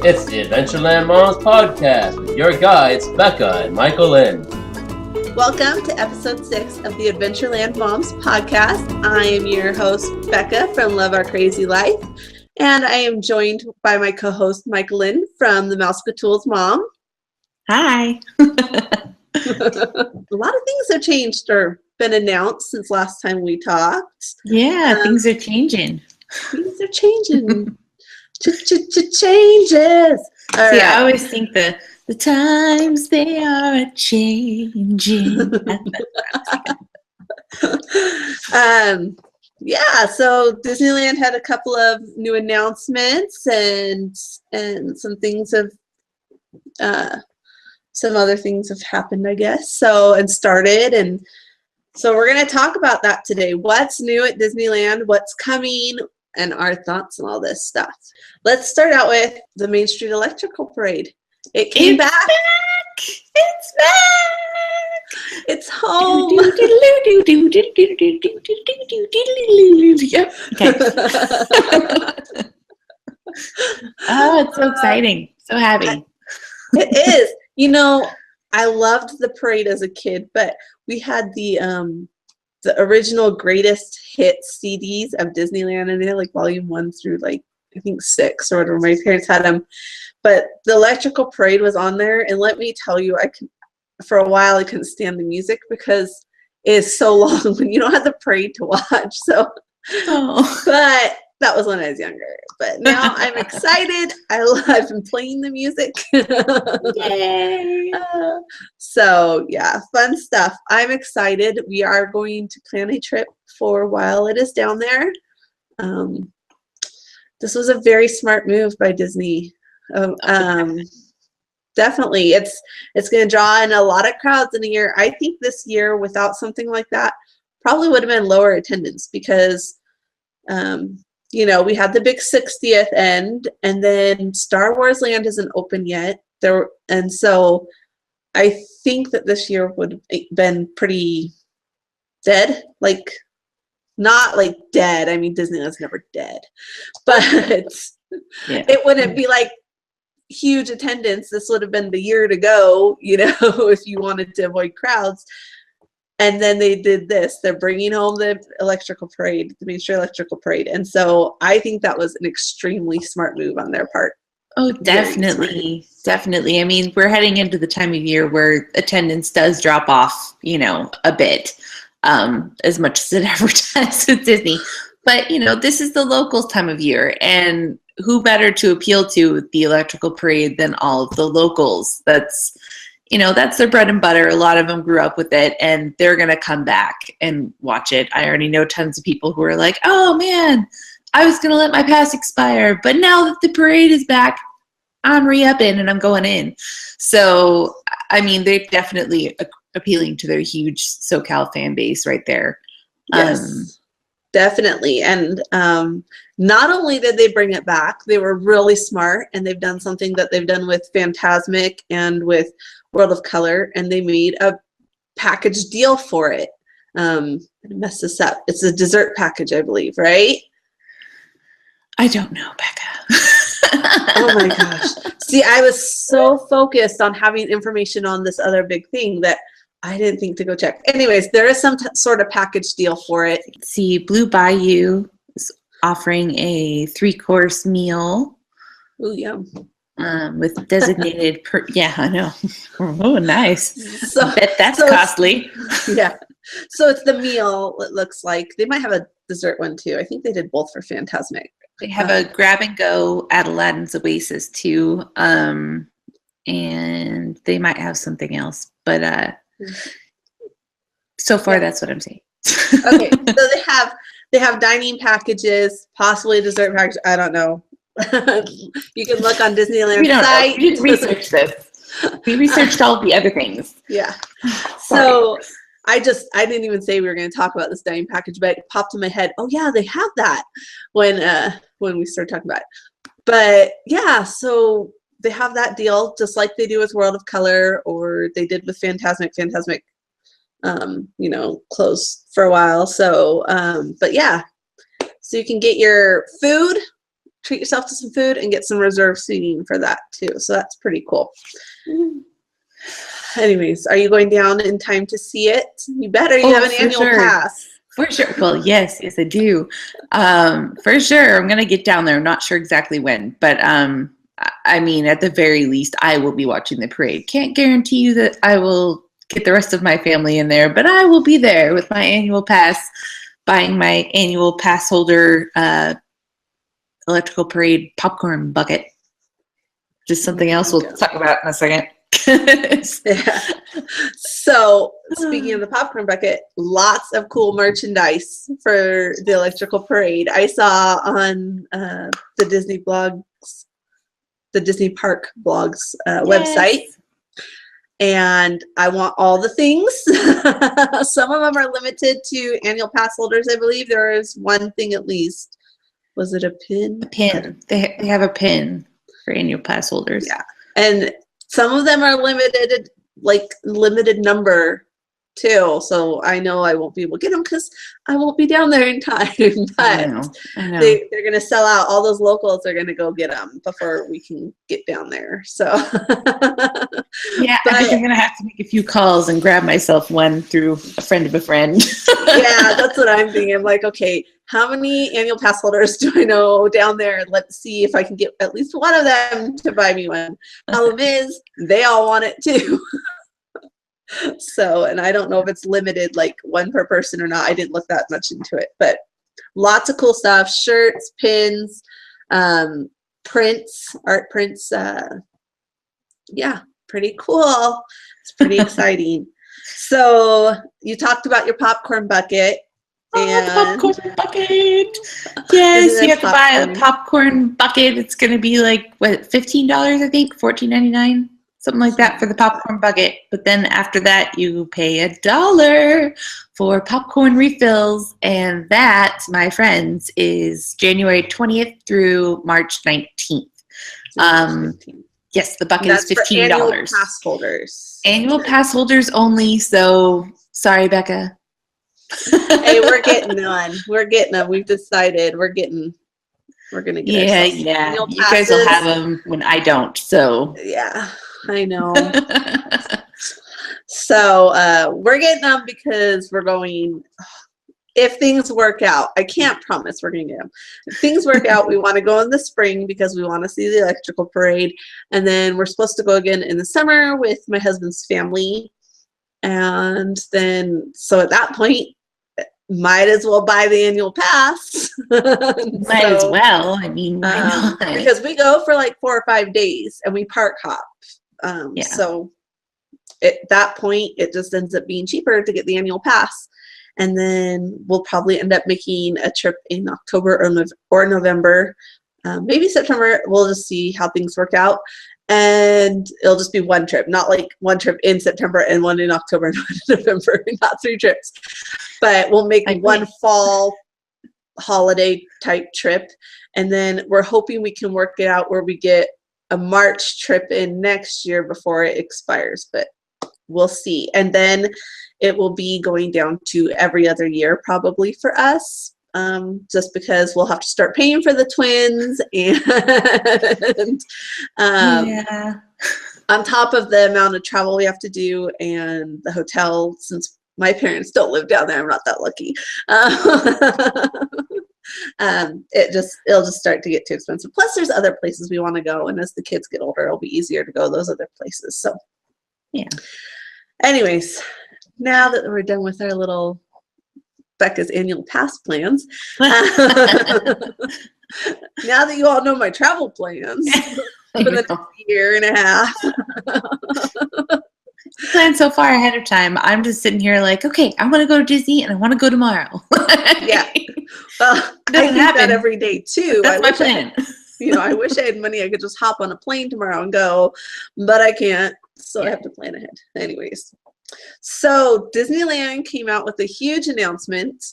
It's the Adventureland Moms Podcast with your guides, Becca and Michaelyn. Welcome to episode 6 of the Adventureland Moms Podcast. I am your host, Becca from Love Our Crazy Life, and I am joined by my co-host, Michaelyn from the Mouse Tools Mom. Hi. A lot of things have changed or been announced since last time we talked. Yeah, things are changing. Things are changing. Changes. All See, right. I always think the times they are a changing. Yeah, so Disneyland had a couple of new announcements and some things have some other things have happened, I guess. So we're going to talk about that today. What's new at Disneyland? What's coming? And our thoughts on all this stuff. Let's start out with the Main Street Electrical Parade. It came back. It's back. It's home. Yep. Okay. Oh, it's so exciting. So happy. It is. You know, I loved the parade as a kid, but we had the original greatest hits CDs of Disneyland, and they're like volume 1 through like I think 6 or whatever. My parents had them, but the electrical parade was on there, and let me tell you, for a while I couldn't stand the music because it is so long when you don't have the parade to watch. So, but that was when I was younger. But now I'm excited. I've been playing the music. Yay! So yeah, fun stuff. I'm excited. We are going to plan a trip for while it is down there. This was a very smart move by Disney. Definitely, it's going to draw in a lot of crowds in a year. I think this year, without something like that, probably would have been lower attendance because, you know, we had the big 60th end, and then Star Wars Land isn't open yet. And so I think that this year would have been pretty dead, like not like dead. I mean, Disneyland's never dead, but it wouldn't be like huge attendance. This would have been the year to go, you know, if you wanted to avoid crowds. And then they did this. They're bringing home the electrical parade, the Main Street Electrical Parade. And so I think that was an extremely smart move on their part. Oh, definitely. Definitely. I mean, we're heading into the time of year where attendance does drop off, you know, a bit, as much as it ever does with Disney. But, you know, this is the locals time of year, and who better to appeal to the electrical parade than all of the locals? That's, you know, that's their bread and butter. A lot of them grew up with it, and they're going to come back and watch it. I already know tons of people who are like, oh, man, I was going to let my pass expire, but now that the parade is back, I'm re-upping and I'm going in. So, I mean, they're definitely appealing to their huge SoCal fan base right there. Yes, definitely. And not only did they bring it back, they were really smart, and they've done something that they've done with Fantasmic and with World of Color, and they made a package deal for it. I messed this up. It's a dessert package, I believe, right? I don't know, Becca. Oh my gosh. See, I was so focused on having information on this other big thing that I didn't think to go check. Anyways, there is some sort of package deal for it. See, Blue Bayou is offering a 3-course meal. Ooh, yum. With designated yeah, I know. Oh, nice. So, I bet that's costly. Yeah. So it's the meal, it looks like. They might have a dessert one too. I think they did both for Fantasmic. They have a grab and go at Aladdin's Oasis too. And they might have something else. But so far that's what I'm saying. Okay. So they have dining packages, possibly a dessert package. I don't know. You can look on Disneyland's site. We didn't research this. We researched all the other things. Yeah. So I didn't even say we were going to talk about this dining package, but it popped in my head. Oh yeah, they have that when we started talking about it. But yeah, so they have that deal just like they do with World of Color, or they did with Fantasmic. Fantasmic, closed for a while. So, but yeah, so you can get your food treat yourself to some food and get some reserved seating for that too. So that's pretty cool. Anyways, are you going down in time to see it? You better. You have an annual pass. For sure. Well, yes, I do. For sure. I'm going to get down there. I'm not sure exactly when, but I mean, at the very least, I will be watching the parade. Can't guarantee you that I will get the rest of my family in there, but I will be there with my annual pass, buying my annual pass holder electrical parade popcorn bucket. Just something else we'll talk about in a second. Yeah. So speaking of the popcorn bucket, lots of cool merchandise for the electrical parade. I saw on the Disney blogs, the Disney Park blogs website, and I want all the things. Some of them are limited to annual pass holders. I believe there is one thing at least. Was it a pin? A pin. They have a pin for annual pass holders. Yeah, and some of them are limited, like limited number too. So I know I won't be able to get them because I won't be down there in time. But I know. they're going to sell out. All those locals are going to go get them before we can get down there. So yeah, I think I'm going to have to make a few calls and grab myself one through a friend of a friend. Yeah, that's what I'm thinking. I'm like, okay, how many annual pass holders do I know down there? Let's see if I can get at least one of them to buy me one. Problem is, they all want it too. So, and I don't know if it's limited, like one per person or not. I didn't look that much into it, but lots of cool stuff: shirts, pins, prints, art prints. Yeah, pretty cool. It's pretty exciting. So you talked about your popcorn bucket. And popcorn bucket. Yes, you have to buy a popcorn bucket. It's going to be like, what, $15, I think, $14.99, something like that for the popcorn bucket. But then after that, you pay $1 for popcorn refills. And that, my friends, is January 20th through March 19th. Yes, the bucket is $15. For annual pass holders. Annual pass holders only. So, sorry, Becca. Hey, we're getting one. We're getting them. We've decided we're gonna get. Yeah. You guys will have them when I don't. So yeah, I know. So we're getting them because we're going. If things work out, I can't promise we're gonna get them. If things work out, we want to go in the spring because we want to see the electrical parade, and then we're supposed to go again in the summer with my husband's family. And then, so at that point, might as well buy the annual pass. Might as well. I mean, why not? Because we go for like 4 or 5 days and we park hop. So at that point, it just ends up being cheaper to get the annual pass. And then we'll probably end up making a trip in October or November, maybe September. We'll just see how things work out. And it'll just be one trip, not like one trip in September and one in October and one in November, not 3 trips. But we'll make one fall holiday type trip. And then we're hoping we can work it out where we get a March trip in next year before it expires. But we'll see. And then it will be going down to every other year probably for us. Just because we'll have to start paying for the twins and on top of the amount of travel we have to do and the hotel, since my parents don't live down there, I'm not that lucky. It'll just start to get too expensive. Plus there's other places we want to go, and as the kids get older, it'll be easier to go those other places. So yeah. Anyways, now that we're done with our little Becca's annual pass plans. Now that you all know my travel plans for the next year and a half. Plan so far ahead of time. I'm just sitting here like, okay, I want to go to Disney and I want to go tomorrow. Yeah. Well, I think that every day too. That's my plan. I wish I had money. I could just hop on a plane tomorrow and go, but I can't. So I have to plan ahead. Anyways. So Disneyland came out with a huge announcement,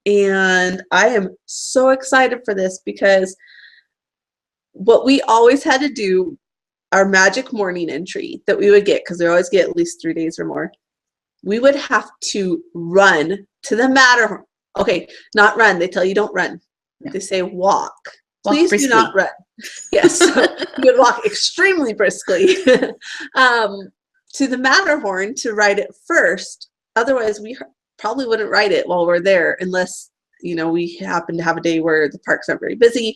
and I am so excited for this because what we always had to do, our magic morning entry that we would get, because we always get at least 3 days or more, we would have to run to the Matterhorn. Okay, not run. They tell you don't run. No. They say walk Please do not run. Yes, you would walk extremely briskly to the Matterhorn to ride it first. Otherwise, we probably wouldn't ride it while we're there unless, you know, we happen to have a day where the parks aren't very busy.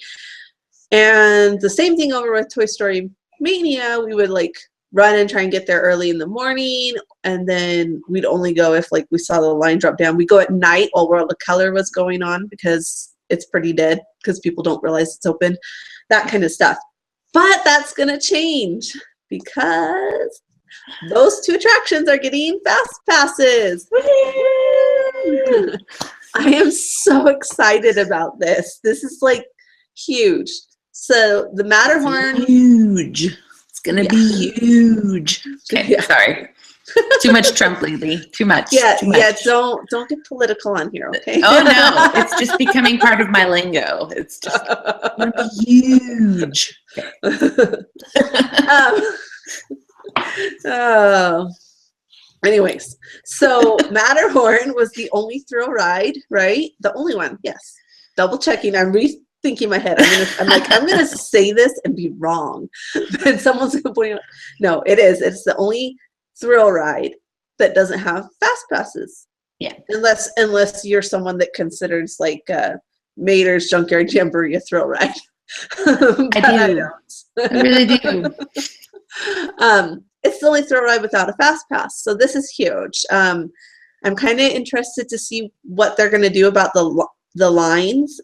And the same thing over with Toy Story Mania. We would like run and try and get there early in the morning, and then we'd only go if like we saw the line drop down. We go at night while World of Color was going on because it's pretty dead because people don't realize it's open, that kind of stuff. But that's gonna change because those two attractions are getting fast passes. I am so excited about this. This is like huge. So the Matterhorn, huge. It's gonna be huge. Okay, sorry. Too much Trump lately. Too much. Yeah, too much. yeah. Don't get political on here, okay? Oh no, it's just becoming part of my lingo. It's just gonna be huge. Oh. Anyways, so Matterhorn was the only thrill ride, right? The only one, yes. Double checking. I'm rethinking my head. I'm gonna say this and be wrong, but someone's gonna point out. No, it is. It's the only thrill ride that doesn't have fast passes. Yeah. Unless you're someone that considers like Mater's Junkyard Jamboree a thrill ride. I do. I really do. It's the only thrill ride without a fast pass, so this is huge. I'm kind of interested to see what they're going to do about the lines.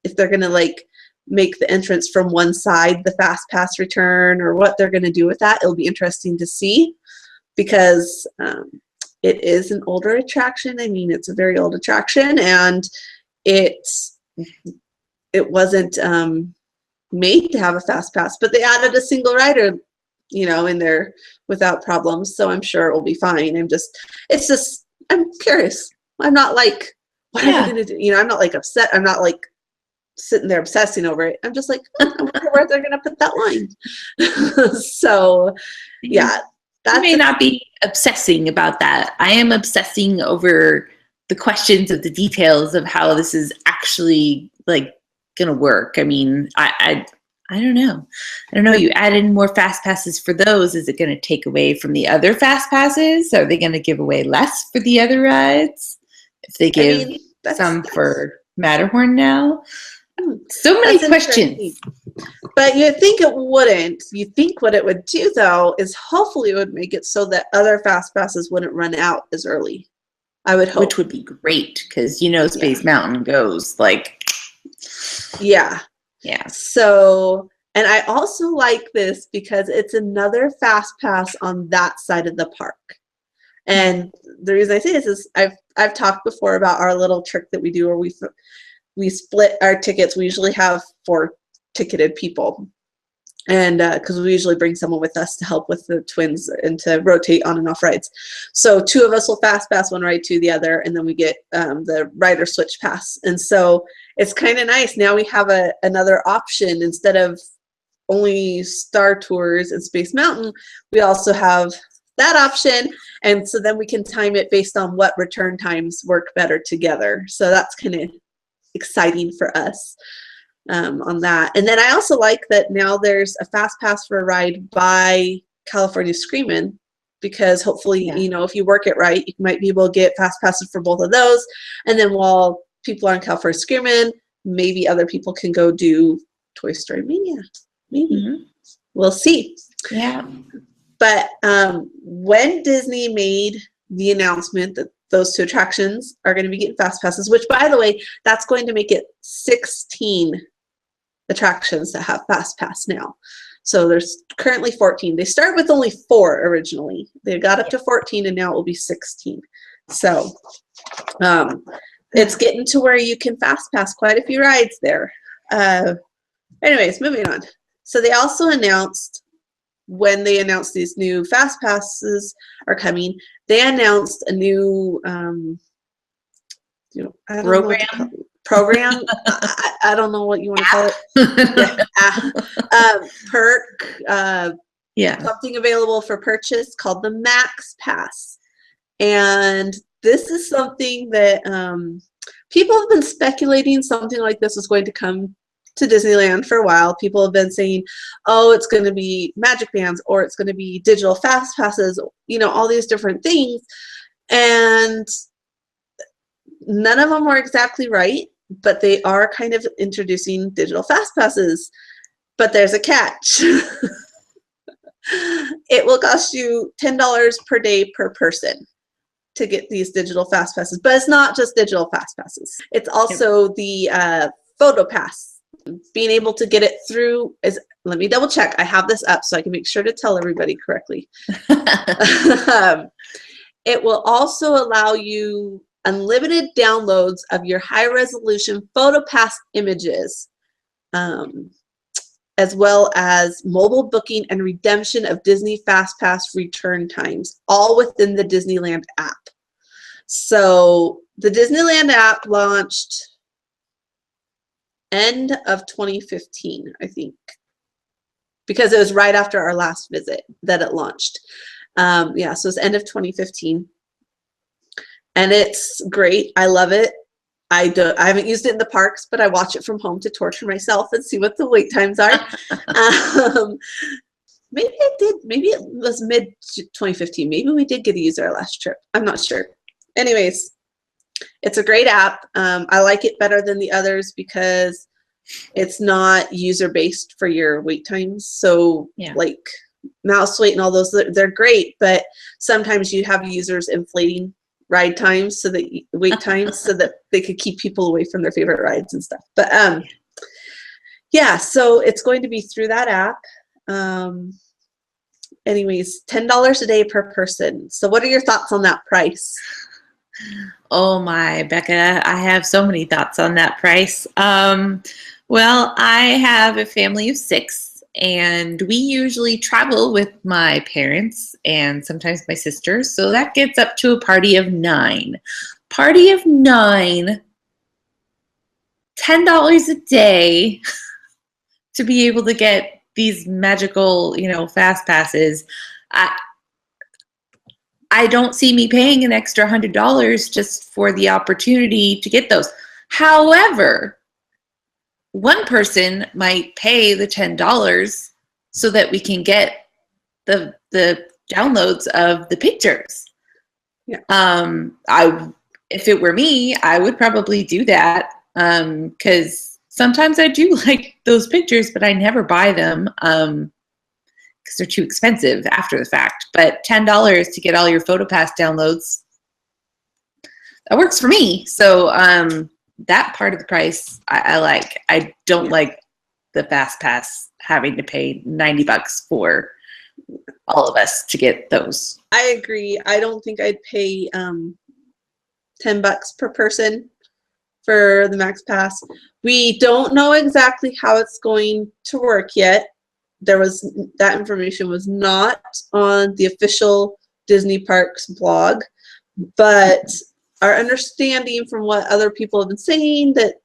If they're going to like make the entrance from one side the fast pass return, or what they're going to do with that. It'll be interesting to see because it is an older attraction. I mean, it's a very old attraction, and it wasn't made to have a fast pass, but they added a single rider, you know, in there without problems. So I'm sure it will be fine. I'm curious. I'm not like, what are they going to do? You know, I'm not like upset. I'm not like sitting there obsessing over it. I'm just like, I wonder where they're going to put that line. So yeah. I may not be obsessing about that. I am obsessing over the questions of the details of how this is actually like going to work. I mean, I don't know. I don't know. You add in more fast passes for those. Is it going to take away from the other fast passes? Are they going to give away less for the other rides? If they give some for Matterhorn now? So many questions. But you think it wouldn't. You think what it would do, though, is hopefully it would make it so that other fast passes wouldn't run out as early. I would hope. Which would be great, because you know Space Mountain goes like... Yeah. Yeah. So, and I also like this because it's another fast pass on that side of the park. And the reason I say this is I've talked before about our little trick that we do where we split our tickets. We usually have 4 ticketed people, and because we usually bring someone with us to help with the twins and to rotate on and off rides. So 2 of us will fast pass one ride to the other, and then we get the rider switch pass. And so it's kind of nice. Now we have another option. Instead of only Star Tours and Space Mountain, we also have that option. And so then we can time it based on what return times work better together. So that's kind of exciting for us on that. And then I also like that now there's a fast pass for a ride by California Screamin', because hopefully, you know, if you work it right, you might be able to get fast passes for both of those. And then while people are on California Screamin', maybe other people can go do Toy Story Mania. Maybe. Mm-hmm. We'll see. Yeah. But when Disney made the announcement that those 2 attractions are going to be getting fast passes, which, by the way, that's going to make it 16 attractions that have fast pass now. So there's currently 14. They started with only 4 originally. They got up to 14, and now it will be 16. So it's getting to where you can fast pass quite a few rides there. Anyways, moving on. So they also announced, when they announced these new fast passes are coming, they announced a new program. I don't know what you want to call it. Perk. Something available for purchase called the MaxPass. And this is something that people have been speculating something like this is going to come to Disneyland for a while. People have been saying, oh, it's going to be magic bands, or it's going to be digital fast passes, you know, all these different things. And none of them are exactly right, but they are kind of introducing digital fast passes. But there's a catch. It will cost you $10 per day per person to get these digital fast passes. But it's not just digital fast passes. It's also the photo pass. Being able to get it through is, let me double check. I have this up so I can make sure to tell everybody correctly. It will also allow you unlimited downloads of your high resolution photo pass images, as well as mobile booking and redemption of Disney Fastpass return times, all within the Disneyland app. So the Disneyland app launched end of 2015, I think, because it was right after our last visit that it launched. Yeah, so it's end of 2015. And it's great. I love it. I haven't used it in the parks, but I watch it from home to torture myself and see what the wait times are. Maybe it did. Maybe it was mid 2015. Maybe we did get to use our last trip. I'm not sure. Anyways, it's a great app. I like it better than the others because it's not user-based for your wait times. So like mouse wait and all those, they're great, but sometimes you have users inflating ride times, so that wait times, so that they could keep people away from their favorite rides and stuff. But yeah, so it's going to be through that app. Anyways, $10 a day per person. So what are your thoughts on that price? Oh my, Becca, I have so many thoughts on that price. Well, I have a family of 6. And we usually travel with my parents and sometimes my sisters. So that gets up to a party of 9. Party of 9, $10 a day to be able to get these magical, you know, fast passes. I don't see me paying an extra $100 just for the opportunity to get those. However, one person might pay the $10 so that we can get the downloads of the pictures. Yeah. If it were me, I would probably do that because sometimes I do like those pictures, but I never buy them because they're too expensive after the fact. But $10 to get all your PhotoPass downloads, that works for me. So that part of the price I like. I don't like the Fastpass having to pay $90 for all of us to get those. I agree. I don't think I'd pay $10 per person for the MaxPass. We don't know exactly how it's going to work yet. That information was not on the official Disney Parks blog, but our understanding from what other people have been saying, that,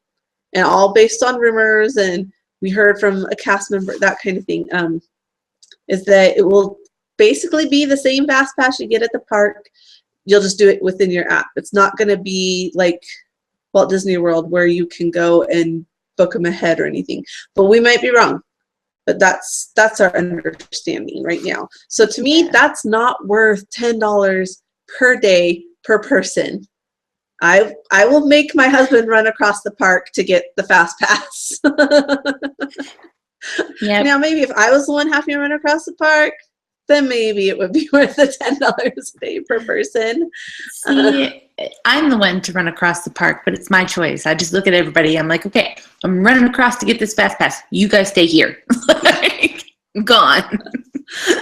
and all based on rumors, and we heard from a cast member, that kind of thing, is that it will basically be the same fast pass you get at the park. You'll just do it within your app. It's not going to be like Walt Disney World where you can go and book them ahead or anything. But we might be wrong. But that's our understanding right now. So to me, that's not worth $10 per day per person. I will make my husband run across the park to get the fast pass. Now, maybe if I was the one having to run across the park, then maybe it would be worth the $10 a day per person. See, I'm the one to run across the park, but it's my choice. I just look at everybody. I'm like, okay, I'm running across to get this fast pass. You guys stay here. I'm gone.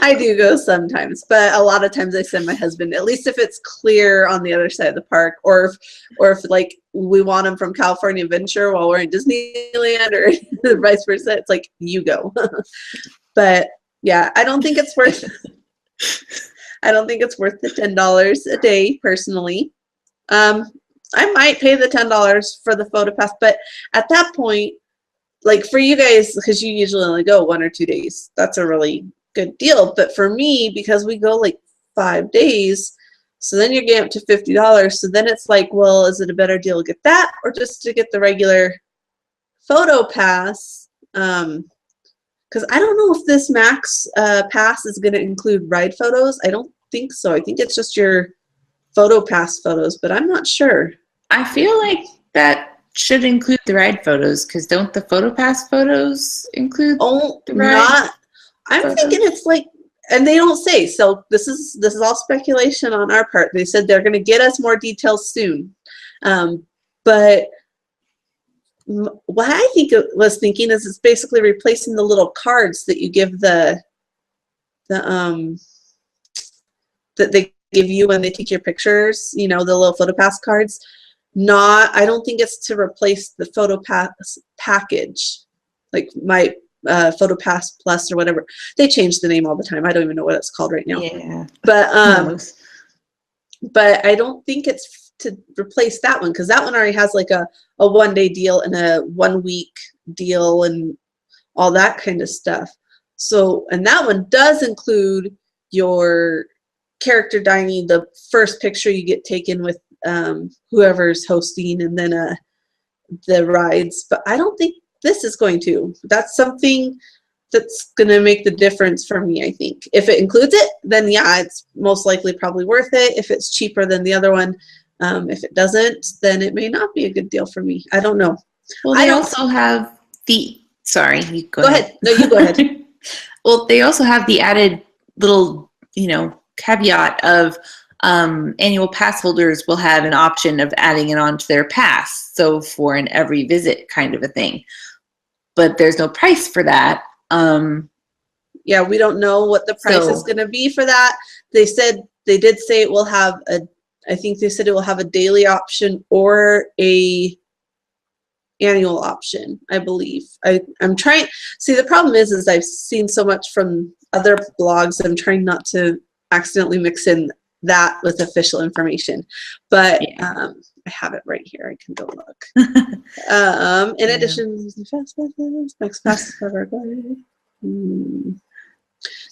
I do go sometimes, but a lot of times I send my husband, at least if it's clear on the other side of the park, or if like we want him from California Adventure while we're in Disneyland, or vice versa. It's like, you go. But yeah, I don't think it's worth the $10 a day personally. I might pay the $10 for the photo pass, but at that point, like for you guys, because you usually only go 1 or 2 days, that's a really good deal. But for me, because we go like 5 days, so then you're getting up to $50. So then it's like, well, is it a better deal to get that or just to get the regular Photo Pass, because I don't know if this Max Pass is going to include ride photos. I don't think so. I think it's just your Photo Pass photos, but I'm not sure. I feel like that should include the ride photos, because don't the Photo Pass photos include the ride? I'm photos? thinking it's like, and they don't say. So this is all speculation on our part. They said they're going to get us more details soon, but what I think it was thinking is it's basically replacing the little cards that you give that they give you when they take your pictures, the little PhotoPass cards. I don't think it's to replace the PhotoPass package, like my PhotoPass Plus or whatever. They change the name all the time. I don't even know what it's called right now. Yeah. But I don't think it's to replace that one, because that one already has like a 1-day deal and a 1-week deal and all that kind of stuff. So, and that one does include your character dining, the first picture you get taken with whoever's hosting, and then the rides. But I don't think this is going to. That's something that's going to make the difference for me, I think. If it includes it, then yeah, it's most likely probably worth it. If it's cheaper than the other one, if it doesn't, then it may not be a good deal for me. I don't know. Well, they also have the, sorry, you go ahead. No, you go ahead. Well, they also have the added little, caveat of annual pass holders will have an option of adding it onto their pass. So for an every visit kind of a thing. But there's no price for that. Yeah, we don't know what the price is going to be for that. They did say it will have I think they said it will have a daily option or a annual option, I believe. I'm trying, see, the problem is I've seen so much from other blogs, I'm trying not to accidentally mix in that with official information. But I have it right here. I can go look. In addition, Fastpasses, MaxPass,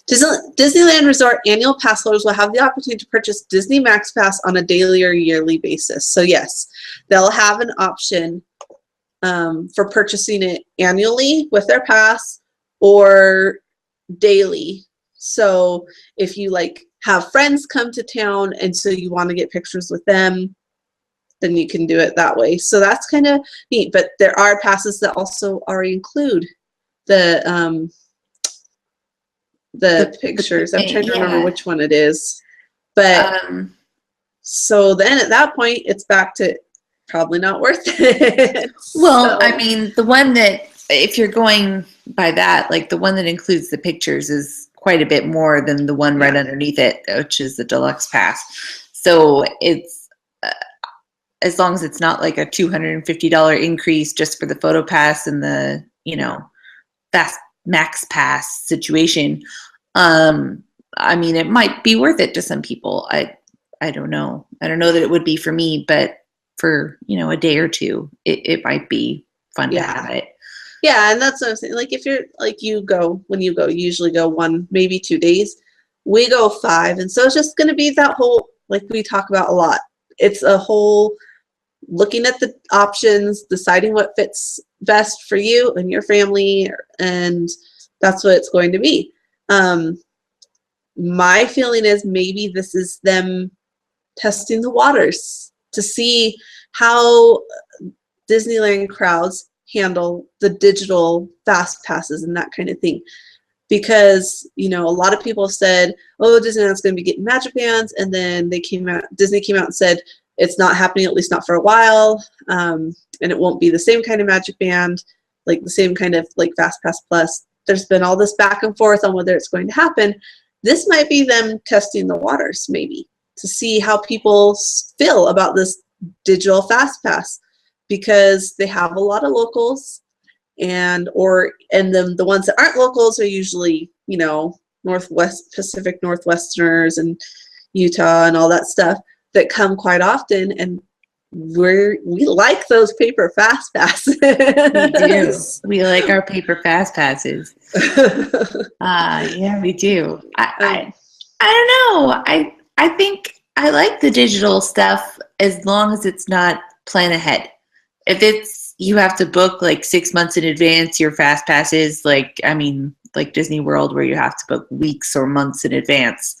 Disneyland Resort annual pass holders will have the opportunity to purchase Disney MaxPass on a daily or yearly basis. So yes, they'll have an option for purchasing it annually with their pass or daily. So if you have friends come to town and so you want to get pictures with them, then you can do it that way. So that's kind of neat. But there are passes that also already include the pictures. I'm trying to remember which one it is. But so then at that point, it's back to probably not worth it. Well, I mean, the one that, if you're going by that, the one that includes the pictures is quite a bit more than the one right underneath it, which is the Deluxe Pass. So it's, as long as it's not like a $250 increase just for the Photo Pass and the, Fast MaxPass situation. I mean, it might be worth it to some people. I don't know. I don't know that it would be for me, but for, a day or two, it might be fun to have it. Yeah, and that's what I'm saying. If you're when you go, you usually go 1, maybe 2 days. We go 5, and so it's just going to be that whole, we talk about a lot. It's a whole looking at the options, deciding what fits best for you and your family, and that's what it's going to be. My feeling is maybe this is them testing the waters to see how Disneyland crowds handle the digital fast passes and that kind of thing. Because, a lot of people said, oh, Disneyland's going to be getting Magic Bands, and then Disney came out and said it's not happening, at least not for a while, and it won't be the same kind of Magic Band, the same kind of Fastpass Plus. There's been all this back and forth on whether it's going to happen. This might be them testing the waters, maybe, to see how people feel about this digital fast pass, because they have a lot of locals, and then the ones that aren't locals are usually, Pacific Northwesterners and Utah and all that stuff that come quite often, and we like those paper fast passes. We do. We like our paper fast passes. Yeah, we do. I don't know. I think I like the digital stuff as long as it's not plan ahead. If it's, you have to book like 6 months in advance your fast passes. Like, I mean, like Disney World where you have to book weeks or months in advance.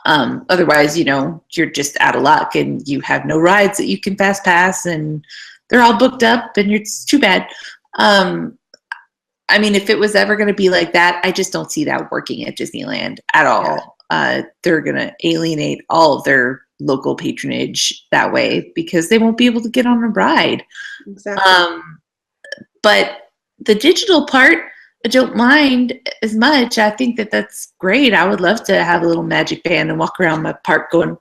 Otherwise, you know, you're just out of luck and you have no rides that you can fast pass and they're all booked up and it's too bad. I mean, if it was ever going to be like that, I just don't see that working at Disneyland at all. They're going to alienate all of their local patronage that way because they won't be able to get on a ride. Exactly. But the digital part, I don't mind as much. I think that that's great. I would love to have a little magic band and walk around my park going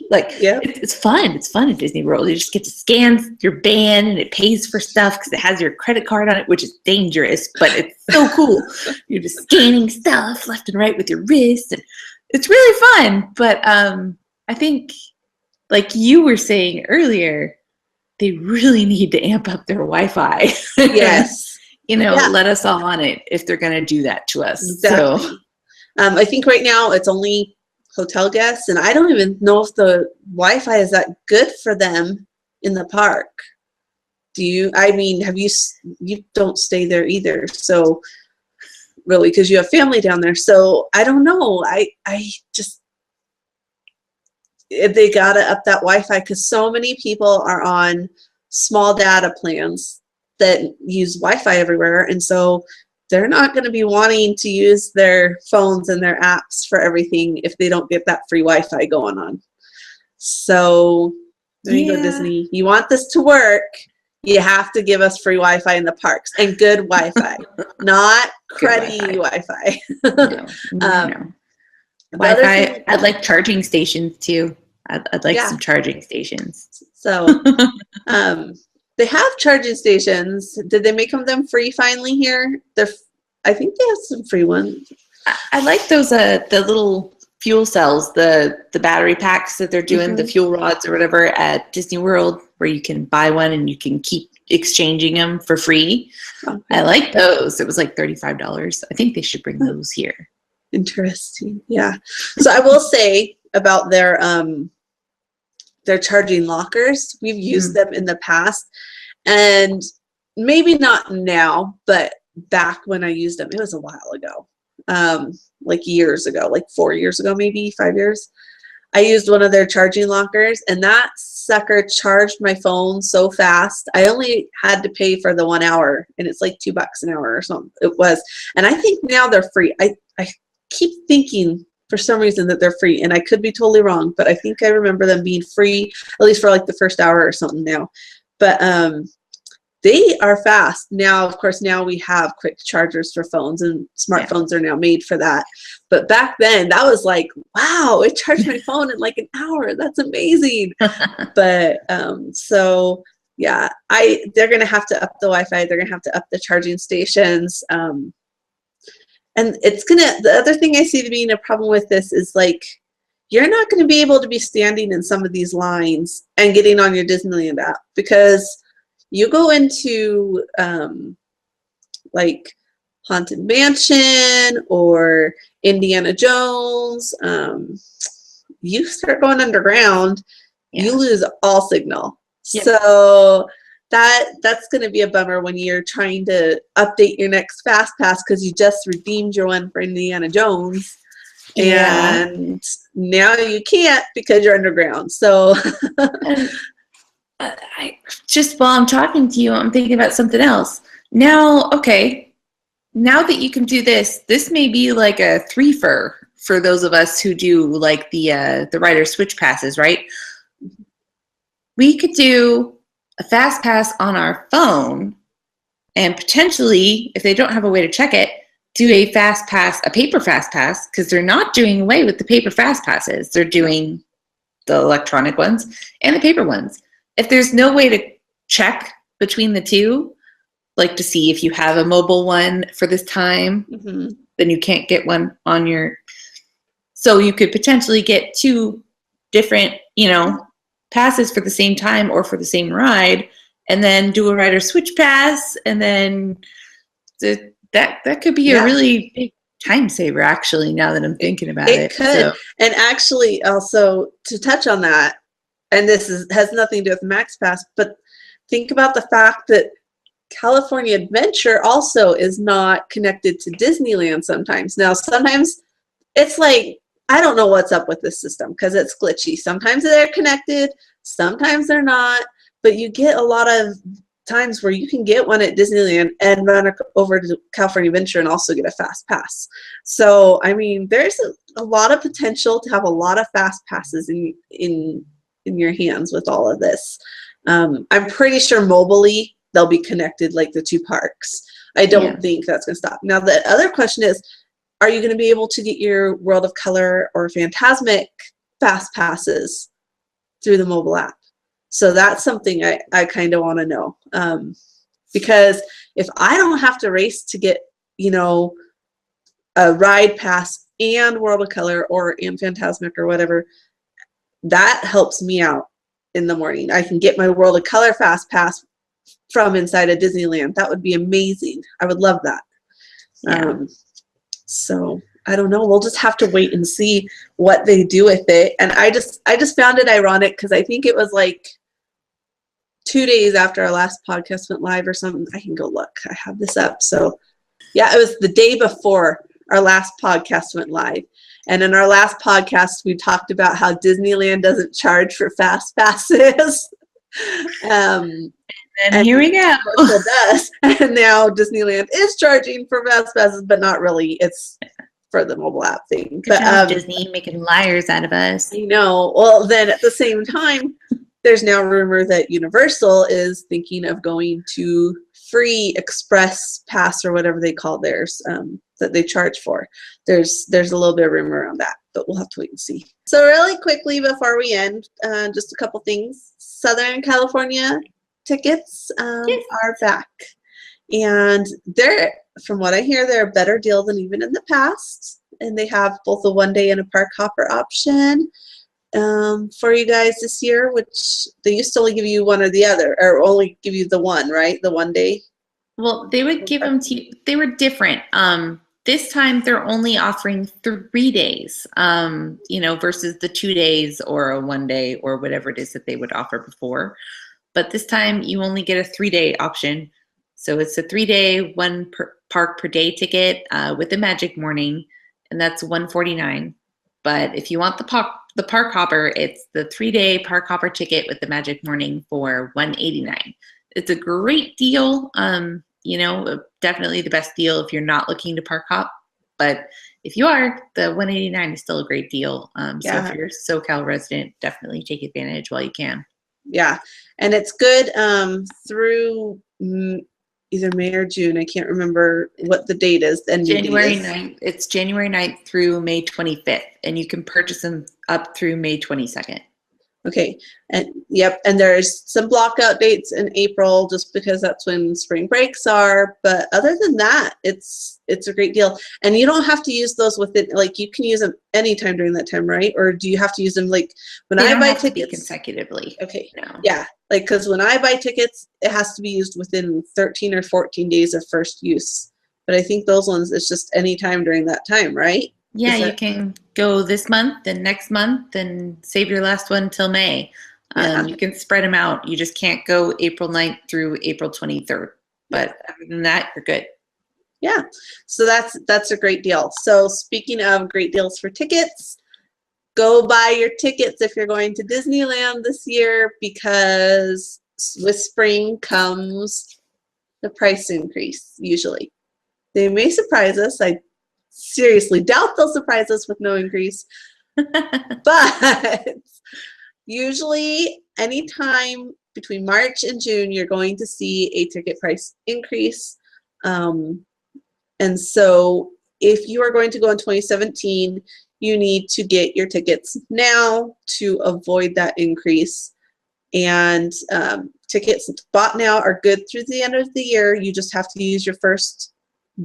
like, it's fun. It's fun at Disney World. You just get to scan your band and it pays for stuff because it has your credit card on it, which is dangerous, but it's so cool. You're just scanning stuff left and right with your wrist, and it's really fun. But I think, like you were saying earlier, they really need to amp up their Wi-Fi. Yes. You know, let us all on it if they're going to do that to us. Exactly. So, I think right now it's only hotel guests, and I don't even know if the Wi-Fi is that good for them in the park. Do you? I mean, you don't stay there either, so really, because you have family down there. So I don't know. I just, they gotta up that Wi-Fi because so many people are on small data plans that use Wi-Fi everywhere, and so they're not going to be wanting to use their phones and their apps for everything if they don't get that free Wi-Fi going on. So there you go, Disney. You want this to work, you have to give us free Wi-Fi in the parks and good Wi-Fi, not cruddy Wi-Fi. No. Wi-Fi. I'd like charging stations too. I'd like some charging stations. So they have charging stations. Did they make them free finally here? I think they have some free ones. I like those the little fuel cells, the battery packs that they're doing, the fuel rods or whatever at Disney World, where you can buy one and you can keep exchanging them for free. Okay. I like those. It was like $35. I think they should bring those here. Interesting. Yeah. So I will say about their charging lockers. We've used them in the past, and maybe not now, but back when I used them, it was a while ago, like years ago, like 4 years ago, maybe 5 years. I used one of their charging lockers, and that sucker charged my phone so fast. I only had to pay for the 1 hour, and it's like $2 an hour or something. It was, and I think now they're free. I keep thinking for some reason that they're free, and I could be totally wrong, but I think I remember them being free, at least for like the first hour or something now. But they are fast. Now, of course, now we have quick chargers for phones, and smartphones are now made for that. But back then, that was like, wow, it charged my phone in like an hour. That's amazing. But so yeah, they're gonna have to up the Wi-Fi. They're gonna have to up the charging stations. And the other thing I see to being a problem with this is like, you're not going to be able to be standing in some of these lines and getting on your Disneyland app, because you go into like Haunted Mansion or Indiana Jones, you start going underground, you lose all signal. Yep. So that's going to be a bummer when you're trying to update your next Fast Pass because you just redeemed your one for Indiana Jones, and now you can't because you're underground. So I just, while I'm talking to you, I'm thinking about something else. Now, okay, now that you can do this may be like a threefer for those of us who do like the rider switch passes, right? We could do a fast pass on our phone, and potentially, if they don't have a way to check it, do a fast pass, a paper fast pass, because they're not doing away with the paper fast passes. They're doing the electronic ones and the paper ones. If there's no way to check between the two, like to see if you have a mobile one for this time, then you can't get one on your, so you could potentially get two different, passes for the same time or for the same ride, and then do a rider switch pass, and then that could be a really big time saver, actually, now that I'm thinking about it. It could. So. And actually, also, to touch on that, and this has nothing to do with MaxPass, but think about the fact that California Adventure also is not connected to Disneyland sometimes. Now, sometimes it's like, I don't know what's up with this system because it's glitchy. Sometimes they're connected, sometimes they're not, but you get a lot of times where you can get one at Disneyland and run over to California Adventure and also get a fast pass. So, I mean, there's a lot of potential to have a lot of fast passes in your hands with all of this. I'm pretty sure mobily they'll be connected like the two parks. I don't think that's going to stop. Now, the other question is, are you going to be able to get your World of Color or Fantasmic fast passes through the mobile app? So that's something I kind of want to know. Because if I don't have to race to get, you know, a ride pass and World of Color and Fantasmic or whatever, that helps me out in the morning. I can get my World of Color fast pass from inside of Disneyland. That would be amazing. I would love that. Yeah. So I don't know. We'll just have to wait and see what they do with it. And I just found it ironic because I think it was like 2 days after our last podcast went live or something. I can go look. I have this up. So yeah, it was the day before our last podcast went live. And in our last podcast, we talked about how Disneyland doesn't charge for fast passes. And here we go. It does. And now Disneyland is charging for fast passes, but not really. It's for the mobile app thing. Good job, Disney, making liars out of us. I know. Well, then at the same time, there's now rumor that Universal is thinking of going to free express pass or whatever they call theirs that they charge for. There's a little bit of rumor around that, but we'll have to wait and see. So really quickly before we end, just a couple things. Southern California tickets are back, and they're, from what I hear, they're a better deal than even in the past, and they have both a one-day and a park hopper option for you guys this year, which they used to only give you one or the other, or only give you the one, right? The one day. Well, they would give them to you. They were different. This time they're only offering 3 days, versus the 2 days or a 1 day or whatever it is that they would offer before. But this time you only get a 3-day option. So it's a 3-day, one park per day ticket with the Magic Morning, and that's $149. But if you want the park hopper, it's the 3-day park hopper ticket with the Magic Morning for $189. It's a great deal. Definitely the best deal if you're not looking to park hop. But if you are, the $189 is still a great deal. So if you're a SoCal resident, definitely take advantage while you can. Yeah, and it's good through either May or June. I can't remember what the date is. January 9th. It's January 9th through May 25th, and you can purchase them up through May 22nd. Okay, and there's some blockout dates in April just because that's when spring breaks are. But other than that, it's a great deal, and you don't have to use those within, like, you can use them anytime during that time, right? Or do you have to use them like when I buy tickets consecutively? Okay, no. Yeah, like because when I buy tickets, it has to be used within 13 or 14 days of first use. But I think those ones, it's just anytime during that time, right? Yeah, you can go this month and next month and save your last one till May. You can spread them out. You just can't go April 9th through April 23rd. But other than that, you're good. Yeah, so that's a great deal. So speaking of great deals for tickets, go buy your tickets if you're going to Disneyland this year, because with spring comes the price increase usually. They may surprise us. I seriously doubt they'll surprise us with no increase. But usually anytime between March and June, you're going to see a ticket price increase. And so if you are going to go in 2017, you need to get your tickets now to avoid that increase. And tickets bought now are good through the end of the year. You just have to use your first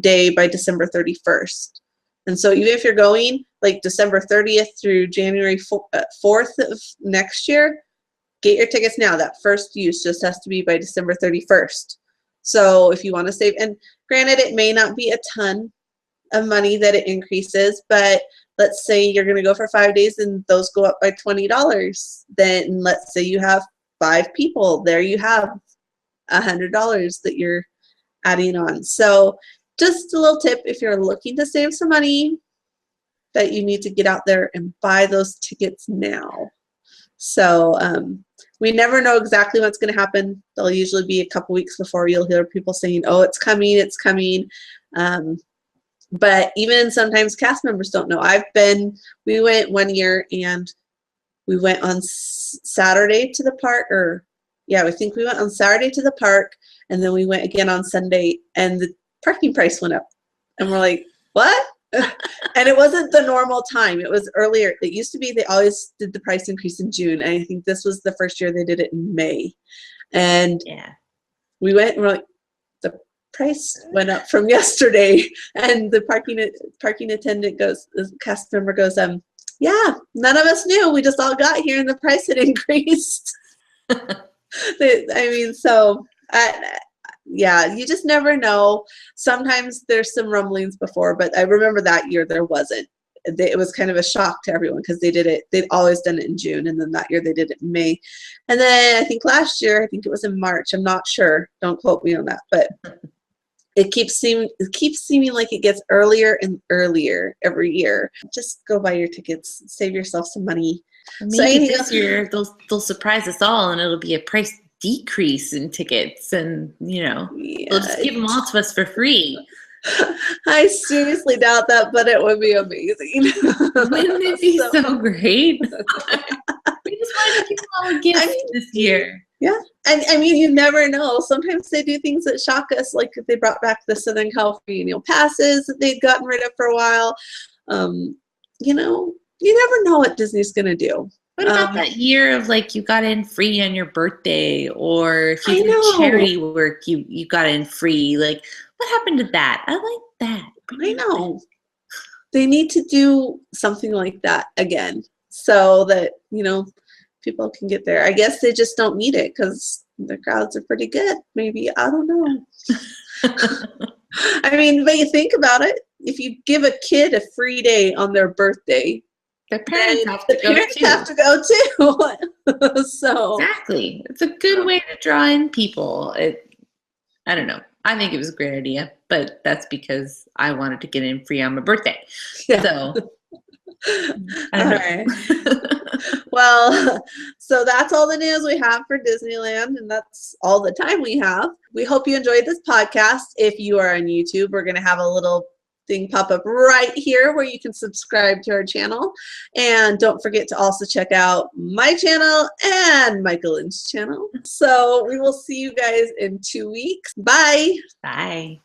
day by December 31st. And so even if you're going like December 30th through January 4th of next year, get your tickets now. That first use just has to be by December 31st. So if you want to save, and granted, it may not be a ton of money that it increases, but let's say you're going to go for 5 days and those go up by $20. Then let's say you have 5 people. There you have $100 that you're adding on. So just a little tip, if you're looking to save some money, that you need to get out there and buy those tickets now. So we never know exactly what's going to happen. They'll usually be a couple weeks before. You'll hear people saying, oh, it's coming, it's coming. But even sometimes cast members don't know. We went one year and we went on Saturday to the park, I think we went on Saturday to the park, and then we went again on Sunday, and the parking price went up. And we're like, what? And it wasn't the normal time. It was earlier. It used to be they always did the price increase in June. And I think this was the first year they did it in May. And we went and we're like, the price went up from yesterday. And the parking attendant goes, the cast member goes, yeah, none of us knew. We just all got here and the price had increased. You just never know. Sometimes there's some rumblings before, but I remember that year there wasn't. It was kind of a shock to everyone because they'd always done it in June, and then that year they did it in May. And then I think last year, I think it was in March. I'm not sure. Don't quote me on that, but it keeps seeming like it gets earlier and earlier every year. Just go buy your tickets, save yourself some money. Maybe this year they'll surprise us all, and it'll be a price decrease in tickets, and they'll just give them all to us for free. I seriously doubt that, but it would be amazing. Wouldn't it be so great? We just wanted to give them all a gift this year. Yeah, and I mean, you never know. Sometimes they do things that shock us, like if they brought back the Southern California annual passes that they'd gotten rid of for a while. You never know what Disney's going to do. What about that year of you got in free on your birthday, or if you did charity work, you got in free? What happened to that? I like that. I know. They need to do something like that again so that, people can get there. I guess they just don't need it because the crowds are pretty good. Maybe. I don't know. I mean, but you think about it. If you give a kid a free day on their birthday, their parents have to go too. So exactly, it's a good way to draw in people. I don't know. I think it was a great idea, but that's because I wanted to get in free on my birthday. Yeah. So I don't know. Right. Well, so that's all the news we have for Disneyland, and that's all the time we have. We hope you enjoyed this podcast. If you are on YouTube, we're going to have a little thing pop up right here where you can subscribe to our channel. And don't forget to also check out my channel and Michaelyn's channel. So we will see you guys in 2 weeks. Bye. Bye.